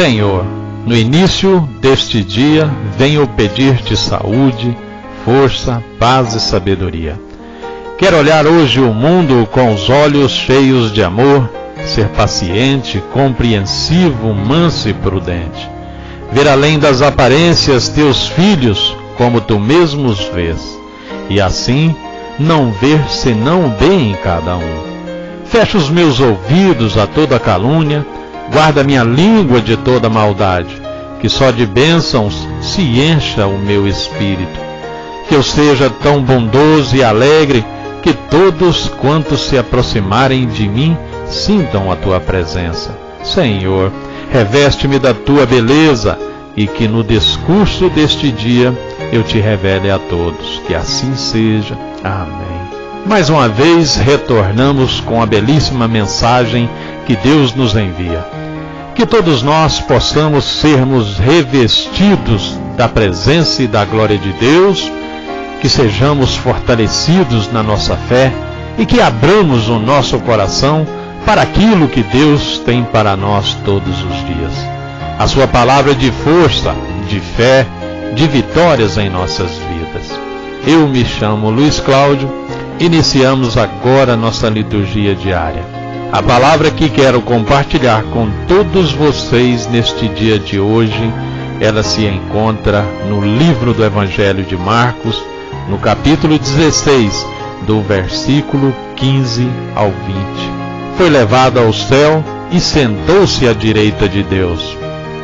Senhor, no início deste dia, venho pedir-te saúde, força, paz e sabedoria. Quero olhar hoje o mundo com os olhos cheios de amor, ser paciente, compreensivo, manso e prudente. Ver além das aparências teus filhos, como tu mesmo os vês, e assim não ver senão o bem em cada um. Fecha os meus ouvidos a toda calúnia, guarda minha língua de toda maldade, que só de bênçãos se encha o meu espírito. Que eu seja tão bondoso e alegre, que todos quantos se aproximarem de mim sintam a tua presença. Senhor, reveste-me da tua beleza, e que no discurso deste dia eu te revele a todos. Que assim seja. Amém. Mais uma vez retornamos com a belíssima mensagem que Deus nos envia. Que todos nós possamos sermos revestidos da presença e da glória de Deus, que sejamos fortalecidos na nossa fé e que abramos o nosso coração para aquilo que Deus tem para nós todos os dias. A sua palavra de força, de fé, de vitórias em nossas vidas. Eu me chamo Luiz Cláudio, iniciamos agora nossa liturgia diária. A palavra que quero compartilhar com todos vocês neste dia de hoje, ela se encontra no livro do Evangelho de Marcos, no capítulo 16, do versículo 15 ao 20. Foi levado ao céu e sentou-se à direita de Deus.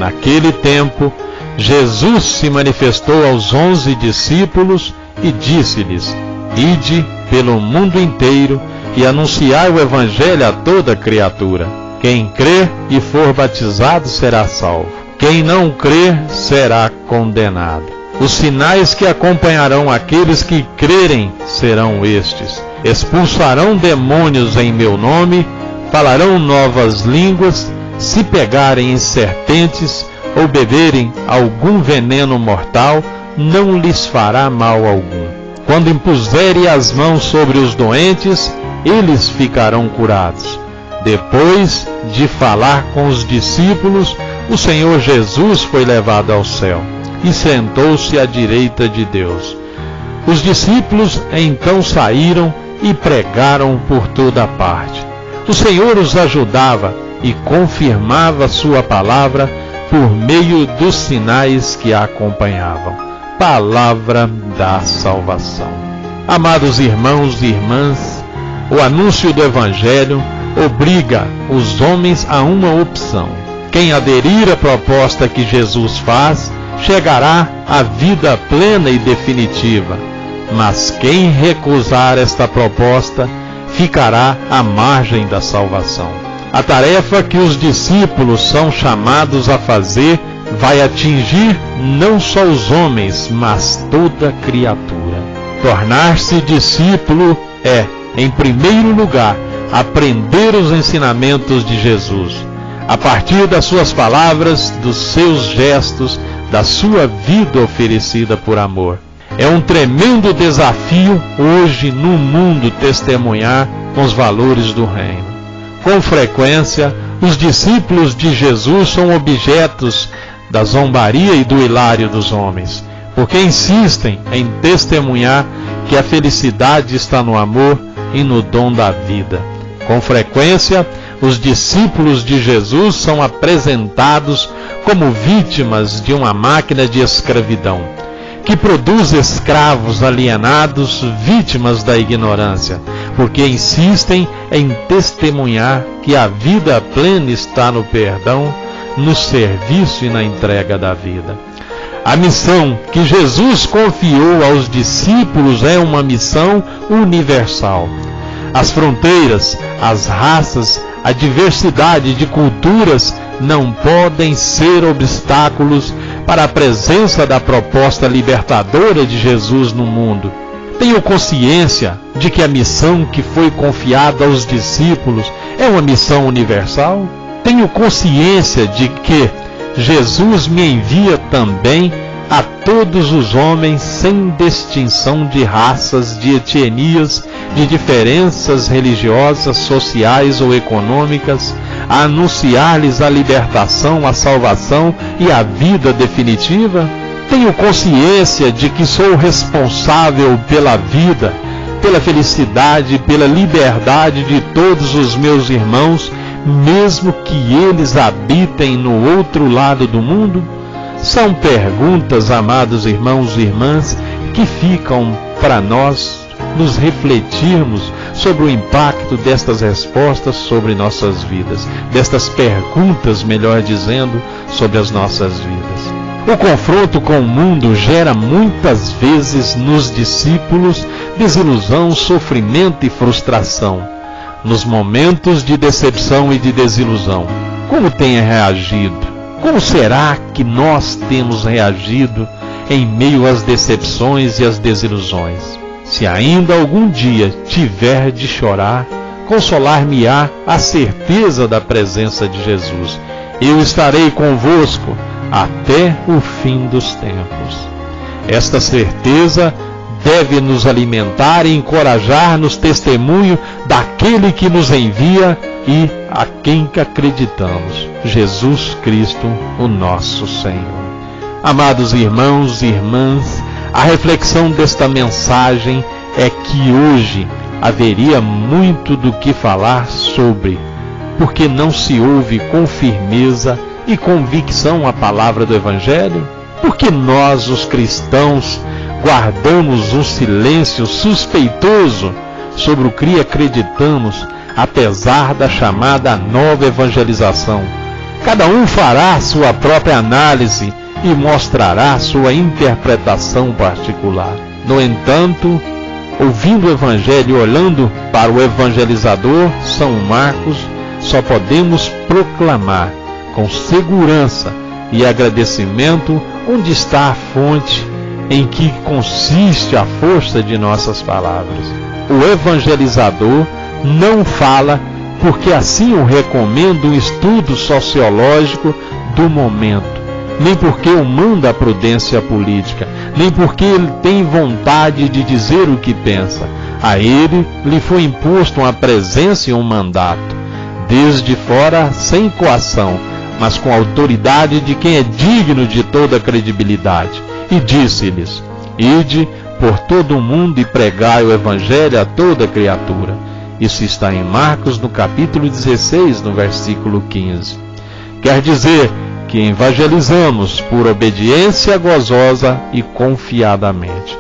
Naquele tempo, Jesus se manifestou aos 11 discípulos e disse-lhes: Ide pelo mundo inteiro e anunciai o Evangelho a toda criatura. Quem crer e for batizado será salvo. Quem não crer será condenado. Os sinais que acompanharão aqueles que crerem serão estes: expulsarão demônios em meu nome, falarão novas línguas, se pegarem em serpentes ou beberem algum veneno mortal, não lhes fará mal algum. Quando impuserem as mãos sobre os doentes, eles ficarão curados. Depois de falar com os discípulos, o Senhor Jesus foi levado ao céu e sentou-se à direita de Deus. Os discípulos então saíram e pregaram por toda parte. O Senhor os ajudava e confirmava sua palavra por meio dos sinais que a acompanhavam. Palavra da salvação. Amados irmãos e irmãs, o anúncio do Evangelho obriga os homens a uma opção. Quem aderir à proposta que Jesus faz, chegará à vida plena e definitiva. Mas quem recusar esta proposta, ficará à margem da salvação. A tarefa que os discípulos são chamados a fazer vai atingir não só os homens, mas toda criatura. Tornar-se discípulo é, em primeiro lugar, aprender os ensinamentos de Jesus, a partir das suas palavras, dos seus gestos, da sua vida oferecida por amor. É um tremendo desafio hoje no mundo testemunhar os valores do reino. Com frequência, os discípulos de Jesus são objetos da zombaria e do hilário dos homens, porque insistem em testemunhar que a felicidade está no amor e no dom da vida. Com frequência, os discípulos de Jesus são apresentados como vítimas de uma máquina de escravidão, que produz escravos alienados, vítimas da ignorância, porque insistem em testemunhar que a vida plena está no perdão, no serviço e na entrega da vida. A missão que Jesus confiou aos discípulos é uma missão universal. As fronteiras, as raças, a diversidade de culturas não podem ser obstáculos para a presença da proposta libertadora de Jesus no mundo. Tenho consciência de que a missão que foi confiada aos discípulos é uma missão universal. Tenho consciência de que Jesus me envia também a todos os homens, sem distinção de raças, de etnias, de diferenças religiosas, sociais ou econômicas, a anunciar-lhes a libertação, a salvação e a vida definitiva? Tenho consciência de que sou responsável pela vida, pela felicidade, pela liberdade de todos os meus irmãos, mesmo que eles habitem no outro lado do mundo? São perguntas, amados irmãos e irmãs, que ficam para nós nos refletirmos sobre o impacto destas respostas sobre nossas vidas, destas perguntas, melhor dizendo, sobre as nossas vidas. O confronto com o mundo gera muitas vezes nos discípulos desilusão, sofrimento e frustração. Nos momentos de decepção e de desilusão, como tem reagido? Como será que nós temos reagido em meio às decepções e às desilusões? Se ainda algum dia tiver de chorar, consolar-me-á a certeza da presença de Jesus. Eu estarei convosco até o fim dos tempos. Esta certeza deve nos alimentar e encorajar nos testemunho daquele que nos envia e a quem acreditamos, Jesus Cristo, o nosso Senhor. Amados irmãos e irmãs, a reflexão desta mensagem é que hoje haveria muito do que falar sobre, porque não se ouve com firmeza e convicção a palavra do Evangelho? Porque nós, os cristãos, guardamos um silêncio suspeitoso sobre o que acreditamos, apesar da chamada nova evangelização. Cada um fará sua própria análise e mostrará sua interpretação particular. No entanto, ouvindo o Evangelho e olhando para o evangelizador, São Marcos, só podemos proclamar com segurança e agradecimento onde está a fonte em que consiste a força de nossas palavras. O evangelizador não fala porque assim o recomenda um estudo sociológico do momento, nem porque o manda a prudência política, nem porque ele tem vontade de dizer o que pensa. A ele lhe foi imposto uma presença e um mandato, desde fora sem coação, mas com a autoridade de quem é digno de toda credibilidade. E disse-lhes: ide por todo o mundo e pregai o Evangelho a toda criatura. Isso está em Marcos, no capítulo 16, no versículo 15. Quer dizer que evangelizamos por obediência gozosa e confiadamente.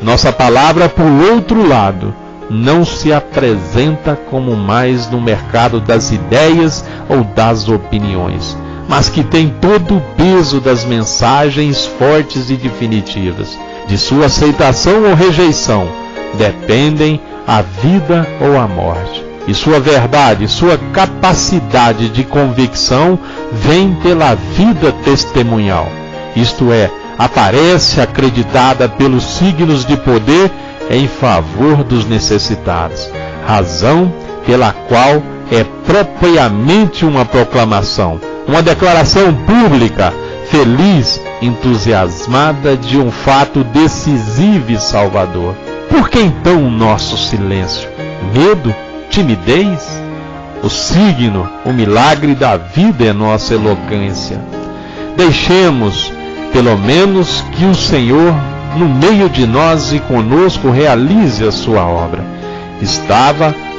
Nossa palavra, por outro lado, não se apresenta como mais no mercado das ideias ou das opiniões, mas que tem todo o peso das mensagens fortes e definitivas. De sua aceitação ou rejeição dependem a vida ou a morte. E sua verdade, sua capacidade de convicção vem pela vida testemunhal. Isto é, aparece acreditada pelos signos de poder em favor dos necessitados, razão pela qual é propriamente uma proclamação, uma declaração pública, feliz, entusiasmada de um fato decisivo e salvador. Por que então o nosso silêncio? Medo? Timidez? O signo, o milagre da vida é nossa eloquência. Deixemos, pelo menos, que o Senhor, no meio de nós e conosco, realize a sua obra.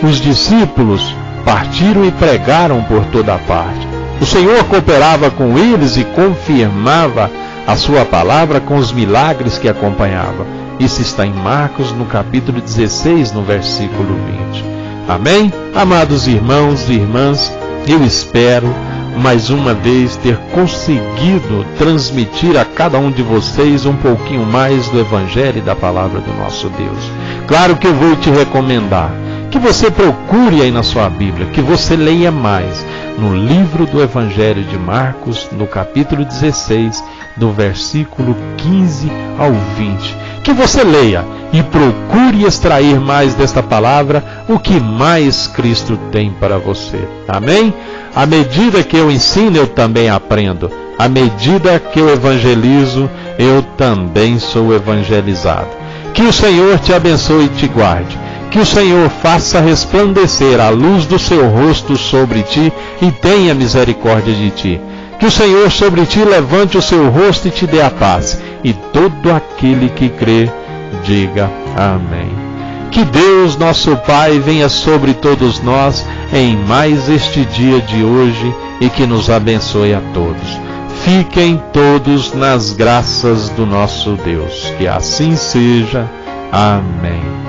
Os discípulos partiram e pregaram por toda parte. O Senhor cooperava com eles e confirmava a sua palavra com os milagres que acompanhavam. Isso está em Marcos, no capítulo 16, no versículo 20. Amém? Amados irmãos e irmãs, eu espero mais uma vez ter conseguido transmitir a cada um de vocês um pouquinho mais do Evangelho e da palavra do nosso Deus. Claro que eu vou te recomendar que você procure aí na sua Bíblia, que você leia mais no livro do Evangelho de Marcos, no capítulo 16, do versículo 15 ao 20. Que você leia e procure extrair mais desta palavra o que mais Cristo tem para você. Amém? À medida que eu ensino, eu também aprendo. À medida que eu evangelizo, eu também sou evangelizado. Que o Senhor te abençoe e te guarde. Que o Senhor faça resplandecer a luz do seu rosto sobre ti e tenha misericórdia de ti. Que o Senhor sobre ti levante o seu rosto e te dê a paz. E todo aquele que crê, diga amém. Que Deus, nosso Pai, venha sobre todos nós em mais este dia de hoje e que nos abençoe a todos. Fiquem todos nas graças do nosso Deus. Que assim seja. Amém.